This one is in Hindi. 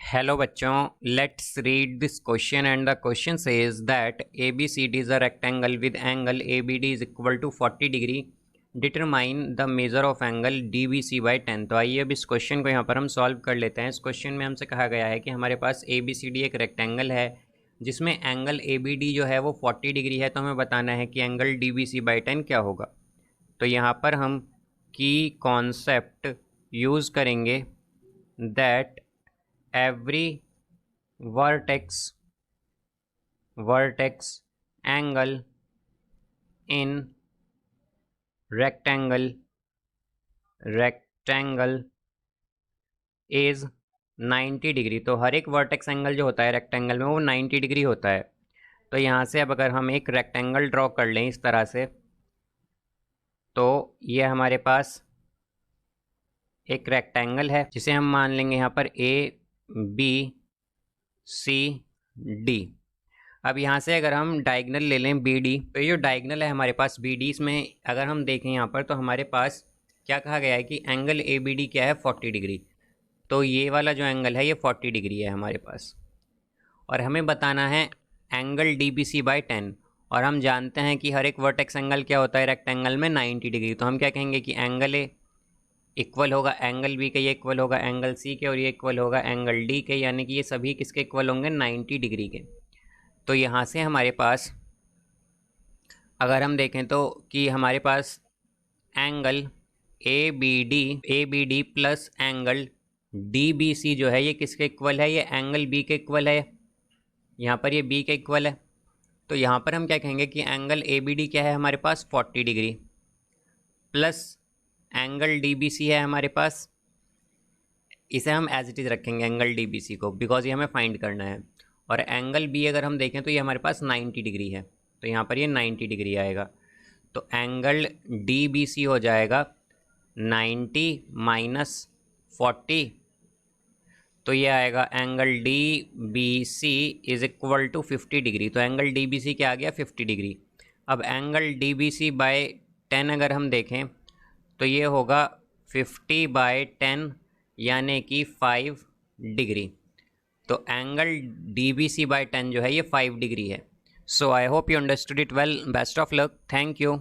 हेलो बच्चों, let's read this question and the question says that ABCD is a rectangle with angle ABD is equal to 40 degree. Determine the measure of angle DBC by 10। तो आइए अब इस क्वेश्चन को यहाँ पर हम सॉल्व कर लेते हैं। इस क्वेश्चन में हमसे कहा गया है कि हमारे पास ABCD एक रेक्टेंगल है जिसमें एंगल ABD जो है वो 40 डिग्री है। तो हमें बताना है कि एंगल DBC बाई 10 क्या होगा। तो यहाँ पर हम की कॉन्सेप्ट यूज़ करेंगे that every vertex angle in rectangle is 90 degree. तो हर एक वर्टेक्स एंगल जो होता है रेक्टेंगल में वो 90 डिग्री होता है। तो यहाँ से अब अगर हम एक रेक्टेंगल ड्रॉ कर लें इस तरह से, तो ये हमारे पास एक रेक्टेंगल है जिसे हम मान लेंगे यहाँ पर ABCD। अब यहाँ से अगर हम डायगनल ले लें BD, तो ये जो डायगनल है हमारे पास BD, इसमें अगर हम देखें यहाँ पर तो हमारे पास क्या कहा गया है कि एंगल ABD क्या है 40 डिग्री। तो ये वाला जो एंगल है ये 40 डिग्री है हमारे पास, और हमें बताना है एंगल DBC बाई 10। और हम जानते हैं कि हर एक वर्टेक्स एंगल क्या होता है रेक्टेंगल में 90 डिग्री। तो हम क्या कहेंगे कि एंगल A इक्वल होगा एंगल B के, ये इक्वल होगा एंगल C के, और ये इक्वल होगा एंगल D के, यानी कि ये सभी किसके इक्वल होंगे 90 डिग्री के। तो यहाँ से हमारे पास अगर हम देखें तो कि हमारे पास angle ABD plus angle DBC जो है ये किसके इक्वल है, ये एंगल B के इक्वल है। यहाँ पर ये B के इक्वल है। तो यहाँ पर हम क्या कहेंगे कि एंगल ABD क्या है हमारे पास 40 डिग्री, प्लस एंगल DBC है हमारे पास, इसे हम एज इट इज़ रखेंगे एंगल DBC को, बिकॉज ये हमें फाइंड करना है। और एंगल B अगर हम देखें तो ये हमारे पास 90 डिग्री है, तो यहाँ पर ये 90 डिग्री आएगा। तो एंगल DBC हो जाएगा 90 माइनस 40, तो ये आएगा angle DBC is equal to 50 degree. तो एंगल DBC क्या आ गया 50 डिग्री। अब एंगल DBC बाय 10 अगर हम देखें तो ये होगा 50 बाय 10 यानी कि 5 डिग्री। तो एंगल DBC बाय 10 जो है ये 5 डिग्री है। So I hope you understood it well. Best of luck. Thank you.